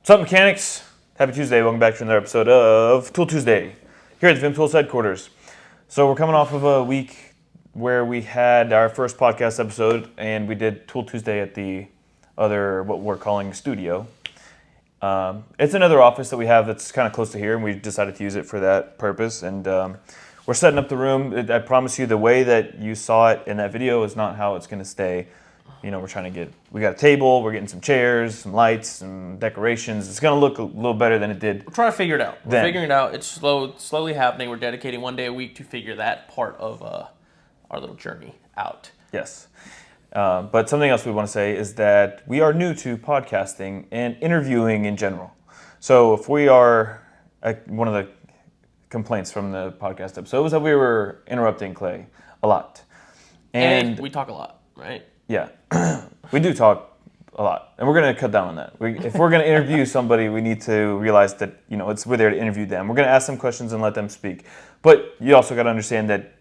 What's up, mechanics? Happy Tuesday. Welcome back to another episode of Tool Tuesday here at the Vim Tools headquarters. So we're coming off of a week where we had our first podcast episode and we did Tool Tuesday at the other, what we're calling studio. It's another office that we have that's kind of close to here, and we decided to use it for that purpose. And we're setting up the room. I promise you, the way that you saw it in that video is not how it's going to stay. You know, we got a table, we're getting some chairs, some lights, some decorations. It's going to look a little better than it did. We're trying to figure it out. We're figuring it out. It's slowly happening. We're dedicating one day a week to figure that part of our little journey out. Yes. But something else we want to say is that we are new to podcasting and interviewing in general. So if we are, one of the complaints from the podcast episode was that we were interrupting Clay a lot. And we talk a lot, right? Yeah, we do talk a lot, and we're going to cut down on that. If we're going to interview somebody, we need to realize that, you know, we're there to interview them. We're going to ask them questions and let them speak. But you also got to understand that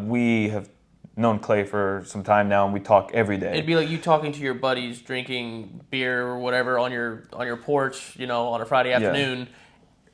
we have known Clay for some time now, and we talk every day. It'd be like you talking to your buddies, drinking beer or whatever on your porch, you know, on a Friday afternoon. Yeah.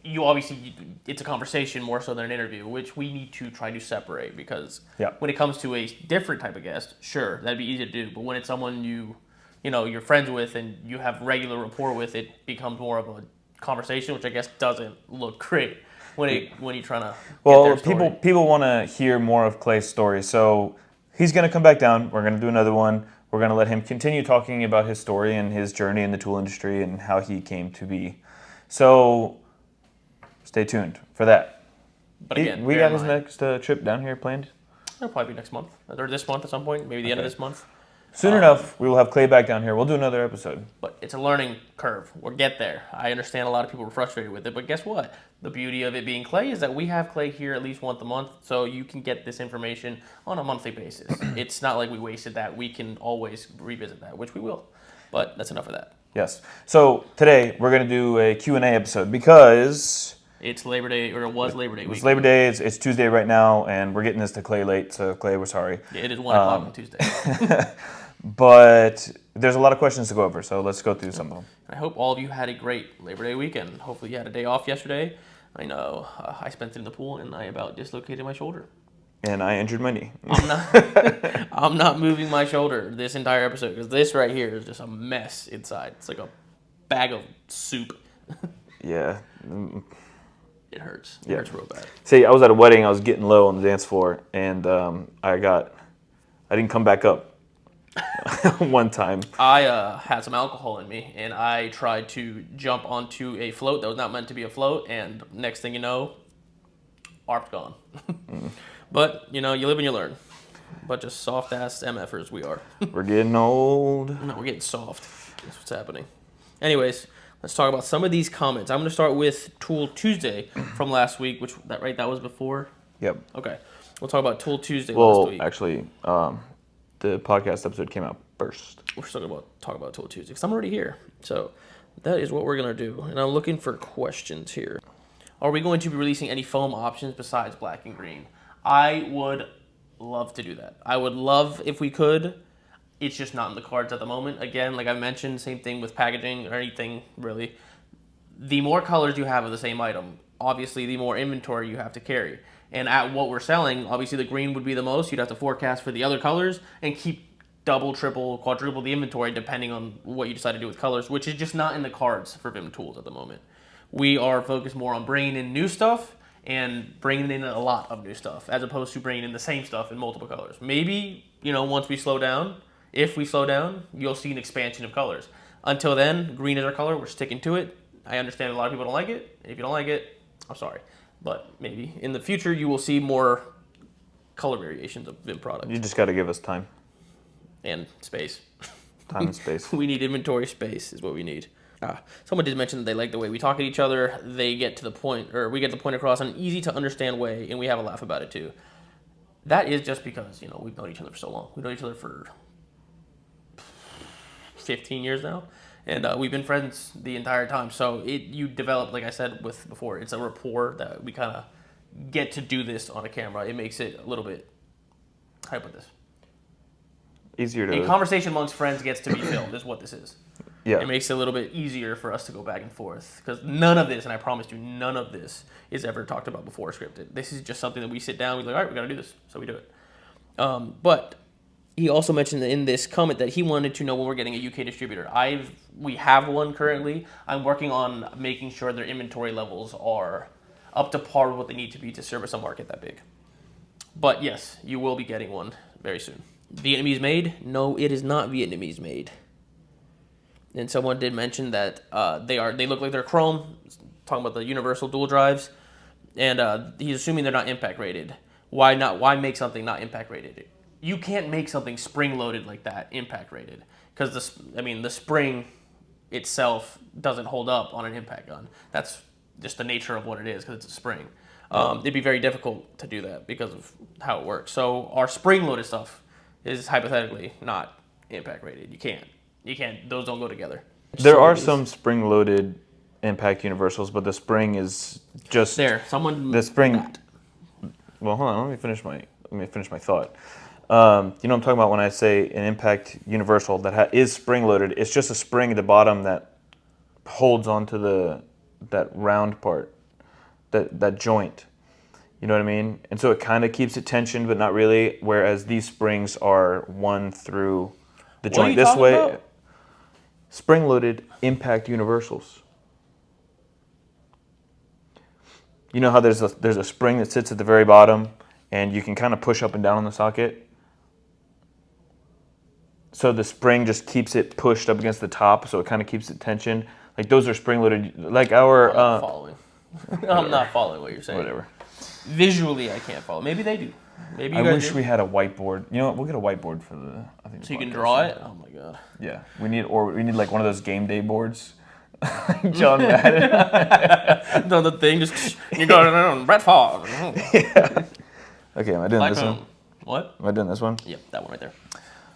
You obviously, it's a conversation more so than an interview, which we need to try to separate, because when it comes to a different type of guest, sure, that'd be easy to do. But when it's someone you're friends with and you have regular rapport with, it becomes more of a conversation, which I guess doesn't look great when you're trying to get their story. People want to hear more of Clay's story, so he's going to come back down. We're going to do another one. We're going to let him continue talking about his story and his journey in the tool industry and how he came to be. So stay tuned for that. But again, we got his next trip down here planned. It'll probably be next month, or this month at some point, maybe the end of this month. Soon enough, we will have Clay back down here. We'll do another episode. But it's a learning curve. We'll get there. I understand a lot of people are frustrated with it, but guess what? The beauty of it being Clay is that we have Clay here at least once a month, so you can get this information on a monthly basis. It's not like we wasted that. We can always revisit that, which we will. But that's enough of that. Yes. So today, we're going to do a Q&A episode because it's Labor Day, or it was Labor Day week. It's Labor Day. It's Tuesday right now, and we're getting this to Clay late, so Clay, we're sorry. Yeah, it is 1 o'clock on Tuesday. But there's a lot of questions to go over, so let's go through some of them. I hope all of you had a great Labor Day weekend. Hopefully you had a day off yesterday. I know I spent it in the pool, and I about dislocated my shoulder. And I injured my knee. I'm not moving my shoulder this entire episode, because this right here is just a mess inside. It's like a bag of soup. Yeah. It hurts. It hurts real bad. See, I was at a wedding. I was getting low on the dance floor, and I didn't come back up one time. I had some alcohol in me, and I tried to jump onto a float that was not meant to be a float, and next thing you know, ARP's gone. But, you know, you live and you learn. Bunch of soft-ass MFers we are. We're getting old. No, we're getting soft. That's what's happening. Anyways, let's talk about some of these comments. I'm going to start with Tool Tuesday from last week, that was before? Yep. Okay. We'll talk about Tool Tuesday last week. Well, actually, the podcast episode came out first. We're still going to talk about Tool Tuesday, because I'm already here. So that is what we're going to do. And I'm looking for questions here. Are we going to be releasing any foam options besides black and green? I would love to do that. I would love if we could. It's just not in the cards at the moment. Again, like I mentioned, same thing with packaging or anything, really. The more colors you have of the same item, obviously the more inventory you have to carry. And at what we're selling, obviously the green would be the most. You'd have to forecast for the other colors and keep double, triple, quadruple the inventory depending on what you decide to do with colors, which is just not in the cards for Vim Tools at the moment. We are focused more on bringing in new stuff and bringing in a lot of new stuff, as opposed to bringing in the same stuff in multiple colors. Maybe, once we slow down, if we slow down, you'll see an expansion of colors. Until then, green is our color. We're sticking to it. I understand a lot of people don't like it. If you don't like it, I'm sorry. But maybe in the future, you will see more color variations of Vim products. You just got to give us time. And space. Time and space. We need inventory space is what we need. Someone did mention that they like the way we talk at each other. They get to the point, or we get the point across in an easy to understand way, and we have a laugh about it too. That is just because, we've known each other for so long. We've known each other for 15 years now, and we've been friends the entire time. So you develop, like I said before, it's a rapport that we kind of get to do this on a camera. It makes it a little bit, how do I put this? Easier to... A conversation amongst friends gets to be filmed, is what this is. Yeah. It makes it a little bit easier for us to go back and forth because none of this, and I promise you, none of this is ever talked about before scripted. This is just something that we sit down, we're like, all right, we got to do this, so we do it. But he also mentioned in this comment that he wanted to know when we're getting a UK distributor. We have one currently. I'm working on making sure their inventory levels are up to par with what they need to be to service a market that big. But yes, you will be getting one very soon. Vietnamese made? No, it is not Vietnamese made. And someone did mention that they look like they're chrome, talking about the universal dual drives, and he's assuming they're not impact rated. Why not? Why make something not impact rated? You can't make something spring loaded like that impact rated because the spring itself doesn't hold up on an impact gun. That's just the nature of what it is because it's a spring. It'd be very difficult to do that because of how it works. So our spring loaded stuff is hypothetically not impact rated. You can't. Those don't go together. There are some spring-loaded impact universals, but the spring is just the spring. Well, hold on. Let me finish my thought. You know what I'm talking about when I say an impact universal that is spring-loaded. It's just a spring at the bottom that holds onto that round part, that joint. You know what I mean? And so it kind of keeps it tensioned, but not really. Whereas these springs are one through the joint this way. About? Spring-loaded impact universals. You know how there's a spring that sits at the very bottom, and you can kind of push up and down on the socket. So the spring just keeps it pushed up against the top, so it kind of keeps it tensioned. Like those are spring-loaded. Like our. I'm not following. I'm not following what you're saying. Whatever. Visually, I can't follow. Maybe they do. Maybe you I wish we had a whiteboard. You know what? We'll get a whiteboard for the. I think. So you can draw it. Oh my god. Yeah, we need like one of those game day boards. John Madden. the thing just you got it on Brett Favre. Yeah. Okay, am I doing this one? What? Am I doing this one? Yep, that one right there.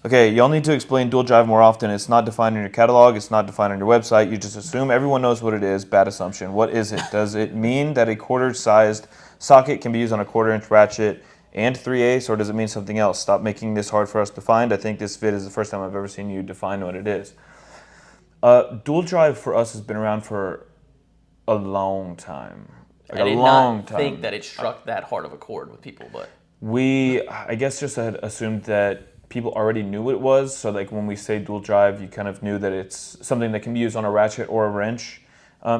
Okay, y'all need to explain dual drive more often. It's not defined in your catalog. It's not defined on your website. You just assume everyone knows what it is. Bad assumption. What is it? Does it mean that a quarter-sized socket can be used on a quarter-inch ratchet and 3/8, or does it mean something else? Stop making this hard for us to find. I think this vid is the first time I've ever seen you define what it is. Dual drive for us has been around for a long time. I did not think that it struck that hard of a chord with people, but I guess, just had assumed that people already knew what it was. So like when we say dual drive, you kind of knew that it's something that can be used on a ratchet or a wrench,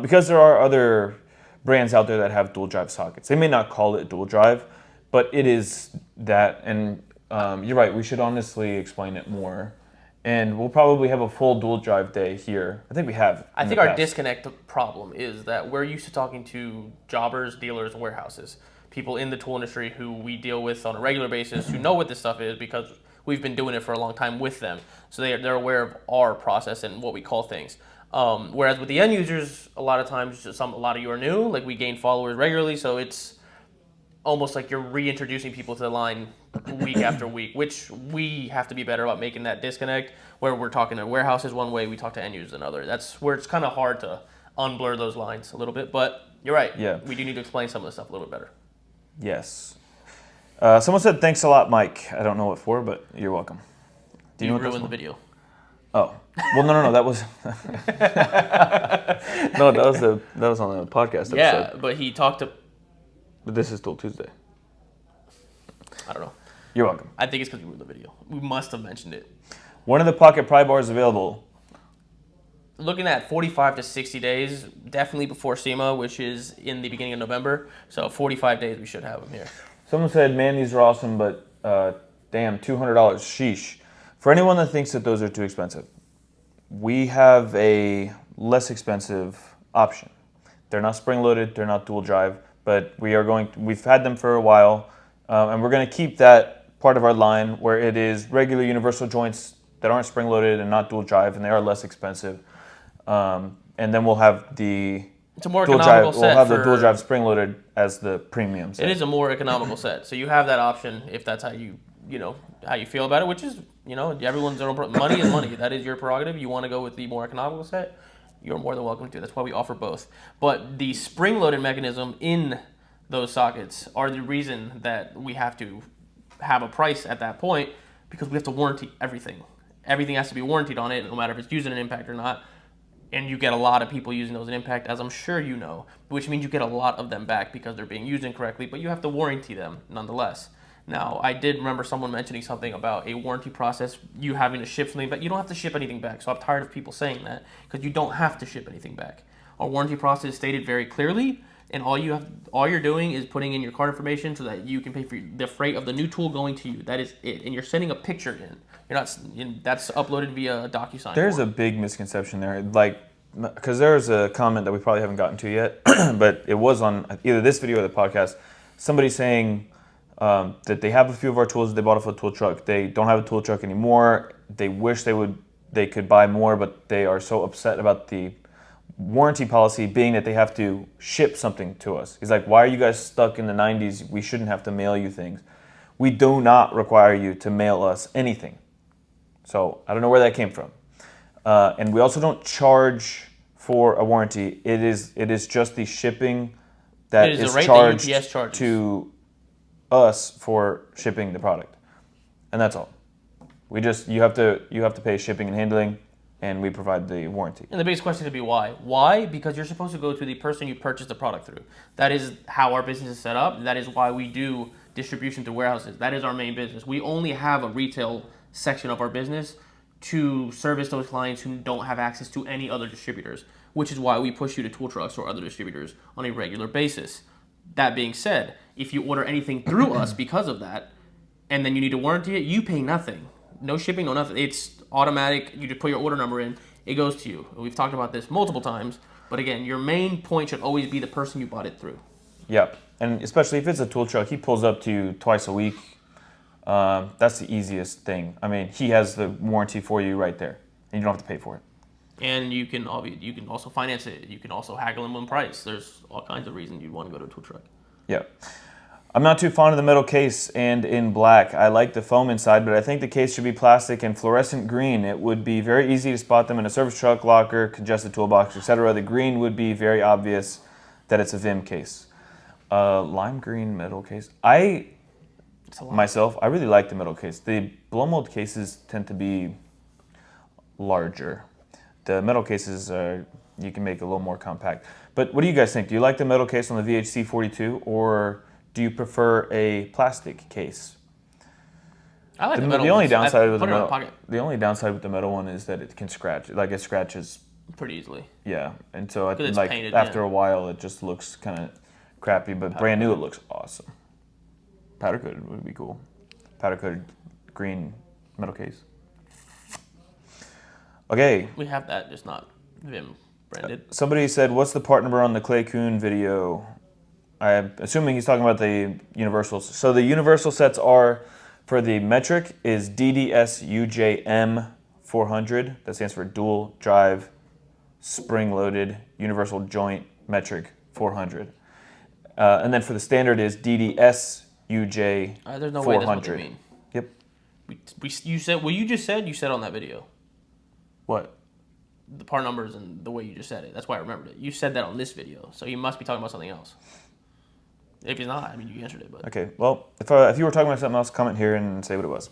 because there are other brands out there that have dual drive sockets. They may not call it dual drive, but it is that. And you're right. We should honestly explain it more. And we'll probably have a full dual drive day here. I think we have. I think our disconnect problem is that we're used to talking to jobbers, dealers, and warehouses, people in the tool industry who we deal with on a regular basis, who know what this stuff is because we've been doing it for a long time with them. So they're aware of our process and what we call things. Whereas with the end users, a lot of times, a lot of you are new. Like we gain followers regularly, so it's almost like you're reintroducing people to the line week after week, which we have to be better about making that disconnect where we're talking to warehouses one way, we talk to end users another. That's where it's kind of hard to unblur those lines a little bit, but you're right. Yeah. We do need to explain some of this stuff a little bit better. Yes. Someone said, thanks a lot, Mike. I don't know what for, but you're welcome. Do you know ruined the video. Oh. Well, no, that was... No, that was on the podcast episode. Yeah, but he talked to... But this is Tool Tuesday. I don't know. You're welcome. I think it's because you ruined the video. We must have mentioned it. When are the pocket pry bars available? Looking at 45 to 60 days, definitely before SEMA, which is in the beginning of November. So 45 days, we should have them here. Someone said, man, these are awesome, but damn, $200. Sheesh. For anyone that thinks that those are too expensive, we have a less expensive option. They're not spring-loaded, they're not dual drive, but we've had them for a while, and we're going to keep that part of our line where it is regular universal joints that aren't spring-loaded and not dual drive, and they are less expensive. And then we'll have the it's a more economical set. We'll have the dual drive spring-loaded as the premium set. It is a more economical set, so you have that option if that's how you feel about it, which is, everyone's own money is money. That is your prerogative. You want to go with the more economical set, you're more than welcome to. That's why we offer both. But the spring-loaded mechanism in those sockets are the reason that we have to have a price at that point because we have to warranty everything. Everything has to be warrantied on it, no matter if it's using an impact or not. and you get a lot of people using those in Impact, as I'm sure you know, which means you get a lot of them back because they're being used incorrectly, but you have to warranty them nonetheless. Now, I did remember someone mentioning something about a warranty process, you having to ship something back. You don't have to ship anything back, so I'm tired of people saying that because you don't have to ship anything back. Our warranty process is stated very clearly, and all you're doing is putting in your card information so that you can pay for the freight of the new tool going to you. That is it, and you're sending a picture in. You're not. That's uploaded via DocuSign. There's a big misconception there, like, because there's a comment that we probably haven't gotten to yet, but it was on either this video or the podcast. Somebody saying that they have a few of our tools, they bought off a tool truck. They don't have a tool truck anymore. They wish they could buy more, but they are so upset about the warranty policy being that they have to ship something to us. He's like, why are you guys stuck in the 90s? We shouldn't have to mail you things. We do not require you to mail us anything. So I don't know where that came from. And we also don't charge for a warranty. It is just the shipping that is charged that UPS charges to us for shipping the product, and that's all. You have to pay shipping and handling, and we provide the warranty. And the biggest question would be why? Why? Because you're supposed to go to the person you purchased the product through. That is how our business is set up. That is why we do distribution through warehouses. That is our main business. We only have a retail section of our business to service those clients who don't have access to any other distributors, which is why we push you to tool trucks or other distributors on a regular basis. That being said, if you order anything through us because of that, and then you need to warranty it, you pay nothing. No shipping, no nothing. It's automatic. You just put your order number in, it goes to you. We've talked about this multiple times, but again, your main point should always be the person you bought it through. Yep, and especially if it's a tool truck, he pulls up to you twice a week. That's the easiest thing. I mean, he has the warranty for you right there, and you don't have to pay for it. And you can also finance it. You can also haggle him on price. There's all kinds of reasons you'd want to go to a tool truck. Yeah. I'm not too fond of the metal case and in black. I like the foam inside, but I think the case should be plastic and fluorescent green. It would be very easy to spot them in a service truck, locker, congested toolbox, etc. The green would be very obvious that it's a Vim case. Lime green metal case. I really like the metal case. The blow mold cases tend to be larger. The metal cases, you can make a little more compact. But what do you guys think? Do you like the metal case on the VHC 42, or do you prefer a plastic case? I like the metal. The only downside with the only downside with the metal one is that it can scratch. Like it scratches pretty easily. Yeah, and so painted, after a while, it just looks kind of crappy. But brand new, it looks awesome. Powder coated would be cool. Powder coated green metal case. Okay. We have that, just not Vim branded. Somebody said, "What's the part number on the Clay Coon video?" I'm assuming he's talking about the universals. So the universal sets are, for the metric, is DDS-UJM 400. That stands for dual drive spring-loaded universal joint metric 400. And then for the standard is DDS-UJ 400. There's no way that's what they mean. Yep. You said what you just said. You said on that video. What? The part numbers and the way you just said it. That's why I remembered it. You said that on this video, so you must be talking about something else. If it's not, I mean, you answered it. But okay, well, if you were talking about something else, comment here and say what it was.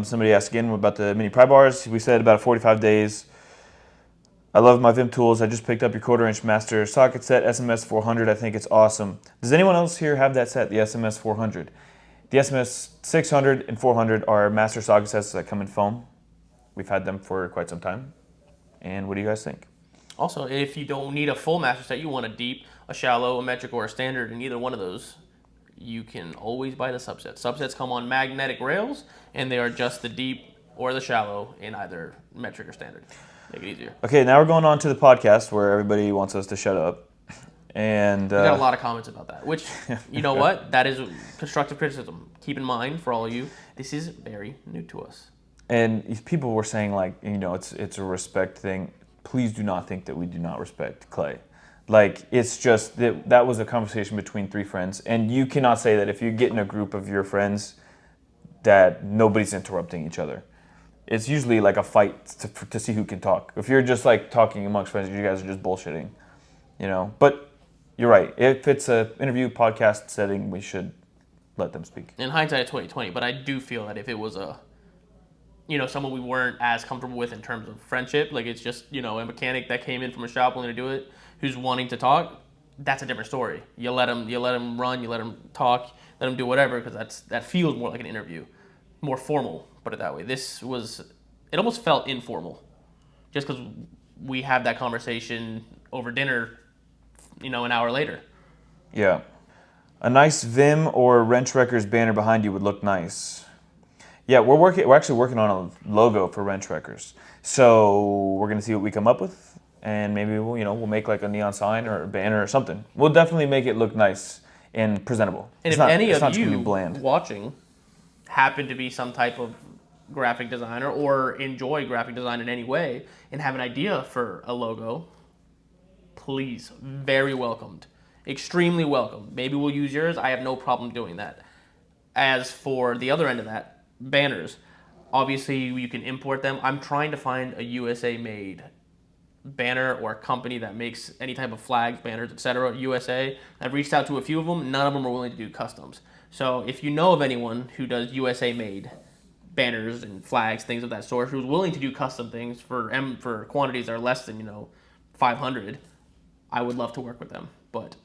Somebody asked again about the mini pry bars. We said about 45 days. I love my Vim tools. I just picked up your 1/4-inch master socket set, SMS 400. I think it's awesome. Does anyone else here have that set, the SMS 400? The SMS 600 and 400 are master socket sets that come in foam. We've had them for quite some time. And what do you guys think? Also, if you don't need a full master set, you want a deep, a shallow, a metric, or a standard, in either one of those, you can always buy the subsets. Subsets come on magnetic rails, and they are just the deep or the shallow in either metric or standard. Make it easier. Okay, now we're going on to the podcast where everybody wants us to shut up. And we got a lot of comments about that, which, you know what? That is constructive criticism. Keep in mind, for all of you, this is very new to us. And if people were saying, like, you know, it's a respect thing. Please do not think that we do not respect Clay. Like, it's just that was a conversation between three friends. And you cannot say that if you get in a group of your friends that nobody's interrupting each other. It's usually like a fight to see who can talk. If you're just like talking amongst friends, you guys are just bullshitting, you know. But you're right. If it's an interview podcast setting, we should let them speak. In hindsight, 2020. But I do feel that if it was someone we weren't as comfortable with in terms of friendship. Like it's just, a mechanic that came in from a shop willing to do it, who's wanting to talk. That's a different story. You let him run, you let him talk, let him do whatever, because that feels more like an interview, more formal. Put it that way. It almost felt informal, just because we had that conversation over dinner, an hour later. Yeah. A nice Vim or Wrench Wreckers banner behind you would look nice. Yeah, we're actually working on a logo for Wrench Wreckers. So we're gonna see what we come up with, and maybe we'll make like a neon sign or a banner or something. We'll definitely make it look nice and presentable. And it's if not, any it's of not you gonna be bland. watching happen to be some type of graphic designer or enjoy graphic design in any way and have an idea for a logo, please, very welcomed. Extremely welcome. Maybe we'll use yours. I have no problem doing that. As for the other end of that, banners, obviously you can import them. I'm trying to find a USA made banner or a company that makes any type of flags, banners, etc. USA. I've reached out to a few of them. None of them are willing to do customs. So if you know of anyone who does USA made banners and flags, things of that sort, who's willing to do custom things for quantities that are less than 500, I would love to work with them. But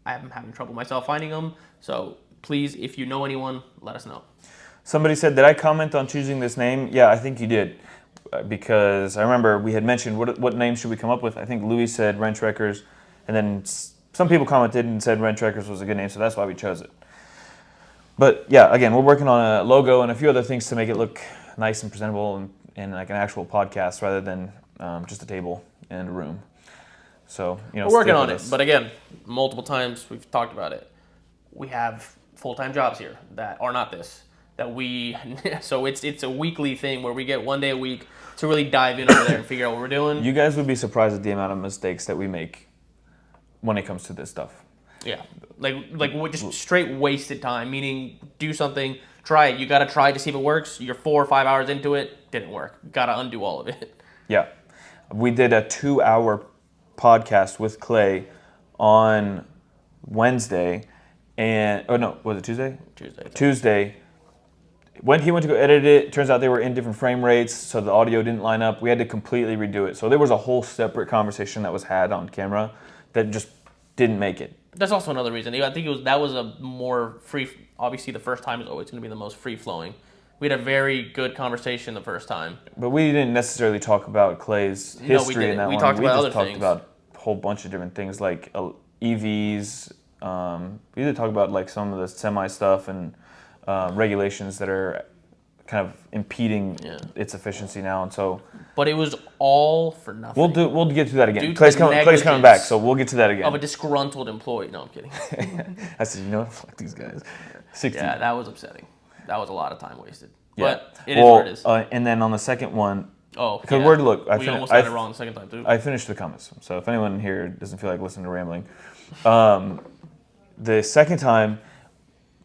I'm having trouble myself finding them. So please, if you know anyone, let us know. Somebody said, did I comment on choosing this name? Yeah, I think you did. Because I remember we had mentioned what name should we come up with. I think Louis said Wrench Wreckers, and then some people commented and said Wrench Wreckers was a good name, so that's why we chose it. But yeah, again, we're working on a logo and a few other things to make it look nice and presentable and like an actual podcast rather than just a table and a room. So, we're working on it. But again, multiple times we've talked about it. We have full-time jobs here that are not this. So it's a weekly thing where we get one day a week to really dive in over there and figure out what we're doing. You guys would be surprised at the amount of mistakes that we make when it comes to this stuff. Yeah, like just straight wasted time. Meaning, do something, try it. You got to try to see if it works. You're 4 or 5 hours into it, didn't work. Got to undo all of it. Yeah, we did a 2-hour podcast with Clay on Wednesday, was it Tuesday? Tuesday. When he went to go edit it, turns out they were in different frame rates, so the audio didn't line up. We had to completely redo it. So there was a whole separate conversation that was had on camera that just didn't make it. That's also another reason. I think that was a more free. Obviously, the first time is always going to be the most free flowing. We had a very good conversation the first time. But we didn't necessarily talk about Clay's history in that one. We talked about other things. We just talked about a whole bunch of different things like EVs. We did talk about like some of the semi stuff and regulations that are kind of impeding its efficiency now, and so. But it was all for nothing. We'll get to that again. Clay's coming back, so we'll get to that again. Of a disgruntled employee. No, I'm kidding. I said, fuck these guys. 60. Yeah, that was upsetting. That was a lot of time wasted. Yeah. But it is what it is. And then on the second one, because we almost got it wrong the second time too. I finished the comments, so if anyone here doesn't feel like listening to rambling, the second time,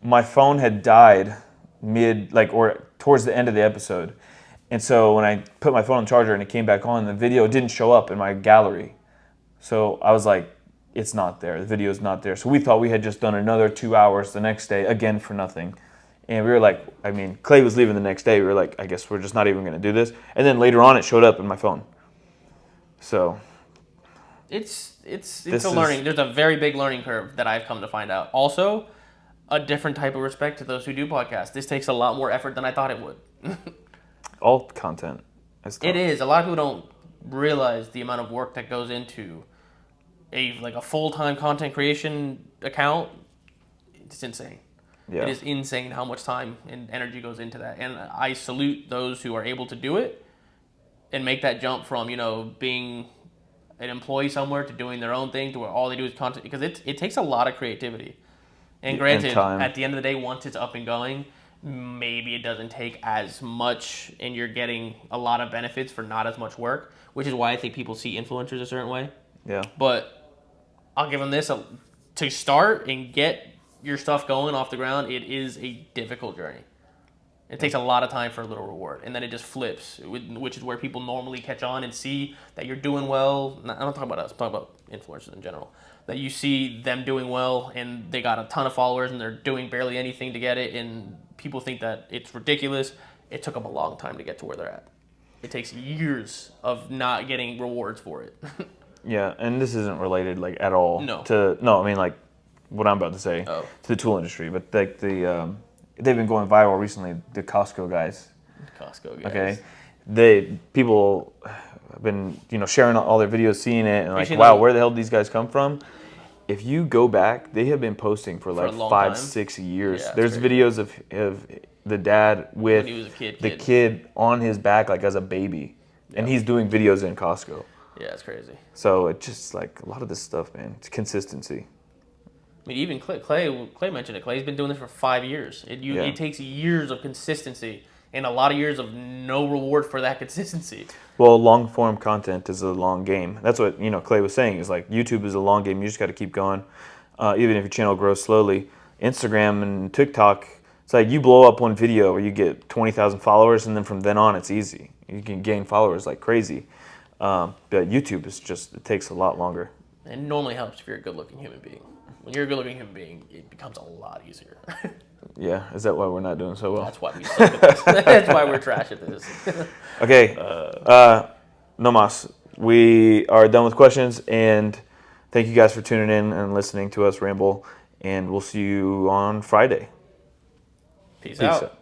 my phone had died or towards the end of the episode, and so when I put my phone on charger and it came back on, the video didn't show up in my gallery. So I was like, it's not there. The video's not there. So we thought we had just done another 2 hours the next day, again for nothing. And we were like, Clay was leaving the next day. We were like, I guess we're just not even going to do this. And then later on, it showed up in my phone. So it's a learning. There's a very big learning curve that I've come to find out. Also, a different type of respect to those who do podcasts. This takes a lot more effort than I thought it would. All content is tough. It is. A lot of people don't realize the amount of work that goes into a full-time content creation account. It's insane. Yeah. It is insane how much time and energy goes into that. And I salute those who are able to do it and make that jump from, being an employee somewhere to doing their own thing to where all they do is content, because it takes a lot of creativity. And granted, at the end of the day, once it's up and going, maybe it doesn't take as much and you're getting a lot of benefits for not as much work, which is why I think people see influencers a certain way. Yeah. But I'll give them this. To start and get your stuff going off the ground, it is a difficult journey. It takes a lot of time for a little reward, and then it just flips, which is where people normally catch on and see that you're doing well. I'm not talking about us, I'm talking about influencers in general. That you see them doing well, and they got a ton of followers, and they're doing barely anything to get it, and people think that it's ridiculous. it took them a long time to get to where they're at. It takes years of not getting rewards for it. Yeah, and this isn't related like at all No. to I mean like what I'm about to say Oh. to the tool industry, but like they've been going viral recently. The Costco guys, Costco guys. okay, people have been sharing all their videos, seeing it, and like seen wow, the- where the hell did these guys come from? If you go back, they have been posting for a like long 5-6 years. Yeah, it's There's crazy. videos of the dad with When he was a kid, the kid. kid on his back like as a baby, and he's doing videos in Costco. Yeah, it's crazy. So it's just like a lot of this stuff, man. It's consistency. I mean, even Clay mentioned it. Clay's been doing this for 5 years. It takes years of consistency and a lot of years of no reward for that consistency. Well, long form content is a long game. That's what Clay was saying. Is like YouTube is a long game. You just got to keep going, even if your channel grows slowly. Instagram and TikTok, it's like you blow up one video where you get 20,000 followers, and then from then on, it's easy. You can gain followers like crazy. But YouTube is it takes a lot longer. And it normally helps if you're a good-looking human being. When you're a good-looking human being, it becomes a lot easier. Yeah, is that why we're not doing so well? That's why we suck at this. That's why we're trash at this. Okay, no mas. We are done with questions, and thank you guys for tuning in and listening to us ramble. And we'll see you on Friday. Peace Peace out. out.